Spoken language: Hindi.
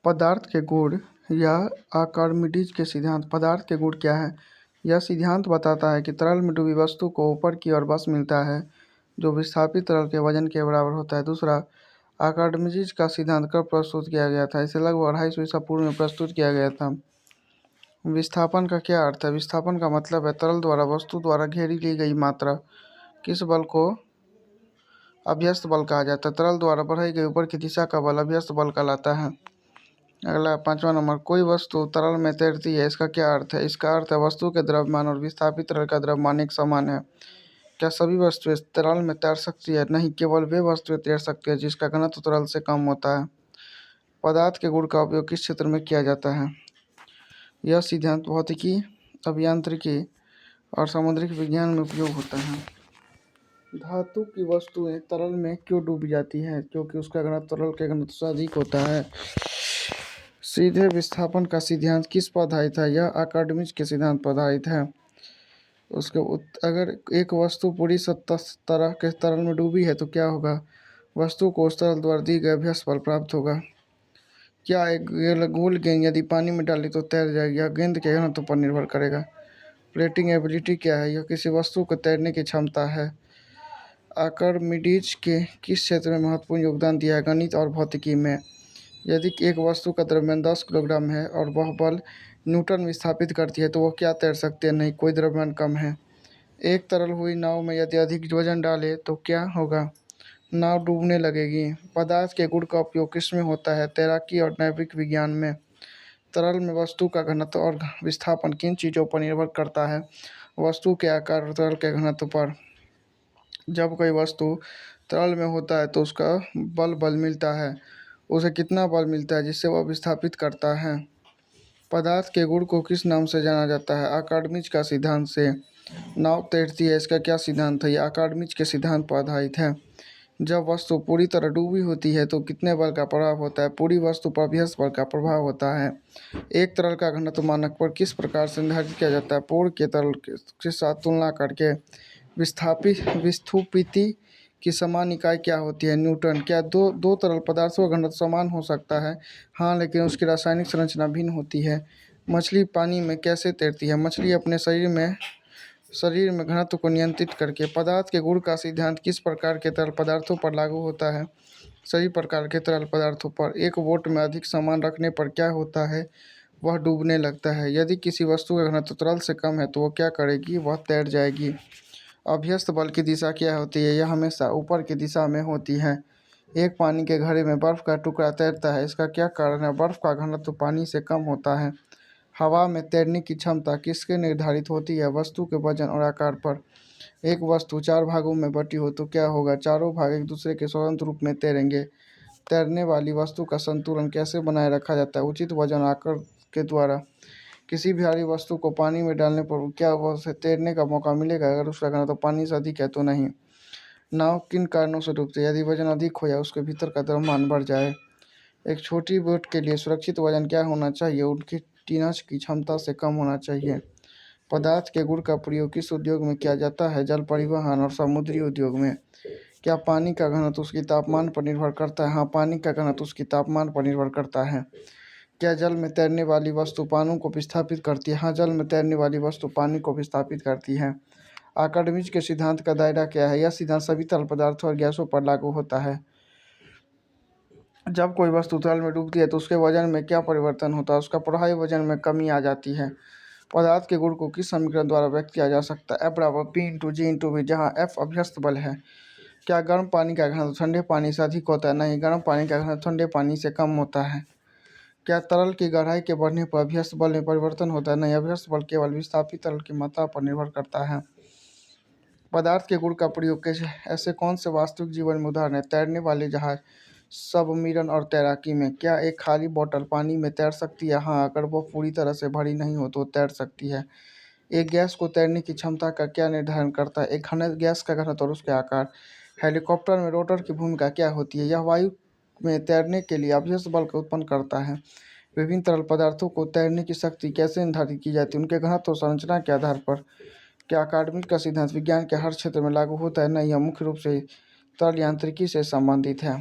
पदार्थ के गुण या आर्किमिडीज के सिद्धांत। पदार्थ के गुण क्या है? यह सिद्धांत बताता है कि तरल में डूबी वस्तु को ऊपर की ओर बस मिलता है जो विस्थापित तरल के वजन के बराबर होता है। दूसरा, आर्किमिडीज का सिद्धांत कब प्रस्तुत किया गया था? इसे लगभग 250 ईसा पूर्व में प्रस्तुत किया गया था। विस्थापन का क्या अर्थ है? विस्थापन का मतलब है तरल द्वारा वस्तु द्वारा घेरी ली गई मात्रा। किस बल को अभ्यस्त बल कहा जाता है? तरल द्वारा बढ़ाई गई ऊपर की दिशा का बल अभ्यस्त बल कहलाता है। अगला 5वां नंबर, कोई वस्तु तरल में तैरती है, इसका क्या अर्थ है? इसका अर्थ है वस्तु के द्रव्यमान और विस्थापित तरल का द्रव्यमान एक समान है। क्या सभी वस्तुएं तरल में तैर सकती है? नहीं, केवल वे वस्तुएं तैर सकती है जिसका घनत्व तरल से कम होता है। पदार्थ के गुण का उपयोग किस क्षेत्र में किया जाता है? यह सिद्धांत भौतिकी, अभियांत्रिकी और सामुद्रिक विज्ञान में उपयोग होता है। धातु की वस्तुएं तरल में क्यों डूब जाती हैं? क्योंकि उसका घनत्व तरल के घनत्व से अधिक होता है। सीधे विस्थापन का सिद्धांत किस पर आधारित है? यह आर्किमिडीज के सिद्धांत पर आधारित है। अगर एक वस्तु पूरी तरह के तरल में डूबी है तो क्या होगा? वस्तु को उस तरल द्वारा दी गई अभ्यस्त बल प्राप्त होगा। क्या एक गोल गेंद यदि पानी में डाली तो तैर जाएगी? यह गेंद के घनत्व पर निर्भर करेगा। फ्लोटिंग एबिलिटी क्या है? यह किसी वस्तु को तैरने की क्षमता है। आर्किमिडीज के किस क्षेत्र में महत्वपूर्ण योगदान दिया है? गणित और भौतिकी में। यदि एक वस्तु का द्रव्यमान 10 किलोग्राम है और वह बल न्यूटन विस्थापित करती है तो वह क्या तैर सकती है? नहीं, कोई द्रव्यमान कम है। एक तरल हुई नाव में यदि अधिक वजन डाले तो क्या होगा? नाव डूबने लगेगी। पदार्थ के गुण का उपयोग किसमें होता है? तैराकी और नाविक विज्ञान में। तरल में वस्तु का घनत्व और विस्थापन किन चीज़ों पर निर्भर करता है? वस्तु के आकार और तरल के घनत्व पर। जब कोई वस्तु तरल में होता है तो उसका बल मिलता है। उसे कितना बल मिलता है जिससे वह विस्थापित करता है? पदार्थ के गुण को किस नाम से जाना जाता है? आर्किमिडीज का सिद्धांत से। नाव तैरती है, इसका क्या सिद्धांत है? यह आर्किमिडीज के सिद्धांत पर आधारित है। जब वस्तु पूरी तरह डूबी होती है तो कितने बल का प्रभाव होता है? पूरी वस्तु पर अभ्यस्त बल का प्रभाव होता है। एक तरल का घनत्व मानक पर किस प्रकार से निर्धारित किया जाता है? पूर्ण के तरल के साथ तुलना करके। विस्थुपिति की समान इकाई क्या होती है? न्यूटन। क्या दो तरल पदार्थों का घनत्व समान हो सकता है? हाँ, लेकिन उसकी रासायनिक संरचना भिन्न होती है। मछली पानी में कैसे तैरती है? मछली अपने शरीर में घनत्व को नियंत्रित करके। पदार्थ के गुण का सिद्धांत किस प्रकार के तरल पदार्थों पर लागू होता है? सभी प्रकार के तरल पदार्थों पर। एक वोट में अधिक सामान रखने पर क्या होता है? वह डूबने लगता है। यदि किसी वस्तु का घनत्व तरल से कम है तो वह क्या करेगी? वह तैर जाएगी। अभ्यस्त बल की दिशा क्या होती है? यह हमेशा ऊपर की दिशा में होती है। एक पानी के घड़े में बर्फ का टुकड़ा तैरता है, इसका क्या कारण है? बर्फ का घनत्व पानी से कम होता है। हवा में तैरने की क्षमता किसके निर्धारित होती है? वस्तु के वजन और आकार पर। एक वस्तु 4 भागों में बटी हो तो क्या होगा? चारों भाग एक दूसरे के स्वतंत्र रूप में तैरेंगे। तैरने वाली वस्तु का संतुलन कैसे बनाए रखा जाता है? उचित वजन और आकार के द्वारा। किसी भारी वस्तु को पानी में डालने पर क्या उसे तैरने का मौका मिलेगा? अगर उसका घनत्व पानी से अधिक है तो नहीं। नाव किन कारणों से डूबती है? यदि वजन अधिक हो या उसके भीतर का द्रव्यमान बढ़ जाए। एक छोटी बोट के लिए सुरक्षित वजन क्या होना चाहिए? उनकी टीनच की क्षमता से कम होना चाहिए। पदार्थ के गुण का प्रयोग किस उद्योग में किया जाता है? जल परिवहन और समुद्री उद्योग में। क्या पानी का घनत्व उसके तापमान पर निर्भर करता है? हाँ, पानी का घनत्व उसके तापमान पर निर्भर करता है। क्या जल में तैरने वाली वस्तु पानी को विस्थापित करती है? हाँ, जल में तैरने वाली वस्तु पानी को विस्थापित करती है। आर्किमिडीज के सिद्धांत का दायरा क्या है? यह सिद्धांत सभी तरल पदार्थों और गैसों पर लागू होता है। जब कोई वस्तु तरल में डूबती है तो उसके वजन में क्या परिवर्तन होता है? उसका प्रभावी वजन में कमी आ जाती है। पदार्थ के गुण को किस समीकरण द्वारा व्यक्त किया जा सकता है? F=P×G/V, जहाँ F अभ्यस्त बल है। क्या गर्म पानी का घनत्व ठंडे पानी से अधिक होता है? नहीं, गर्म पानी का घनत्व ठंडे पानी से कम होता है। क्या तरल की गहराई के बढ़ने पर अभ्यस्त बल में परिवर्तन होता है? नहीं, अभ्यस्त बल केवल विस्थापित तरल की मात्रा पर निर्भर करता है। पदार्थ के गुण का प्रयोग कैसे? ऐसे कौन से वास्तविक जीवन में उदाहरण है? तैरने वाले जहाज, सबमरीन और तैराकी में। क्या एक खाली बोतल पानी में तैर सकती है? हाँ, अगर वह पूरी तरह से भरी नहीं हो तो तैर सकती है। एक गैस को तैरने की क्षमता का क्या निर्धारण करता है? एक गैस का घनत्व और उसके आकार। हेलीकॉप्टर में रोटर की भूमिका क्या होती है? यह वायु में तैरने के लिए अभ्यस्त बल को उत्पन्न करता है। विभिन्न तरल पदार्थों को तैरने की शक्ति कैसे निर्धारित की जाती है? उनके घनत्व और संरचना के आधार पर। क्या आर्किमिडीज का सिद्धांत विज्ञान के हर क्षेत्र में लागू होता है? नहीं, यह मुख्य रूप से तरल यांत्रिकी से संबंधित है।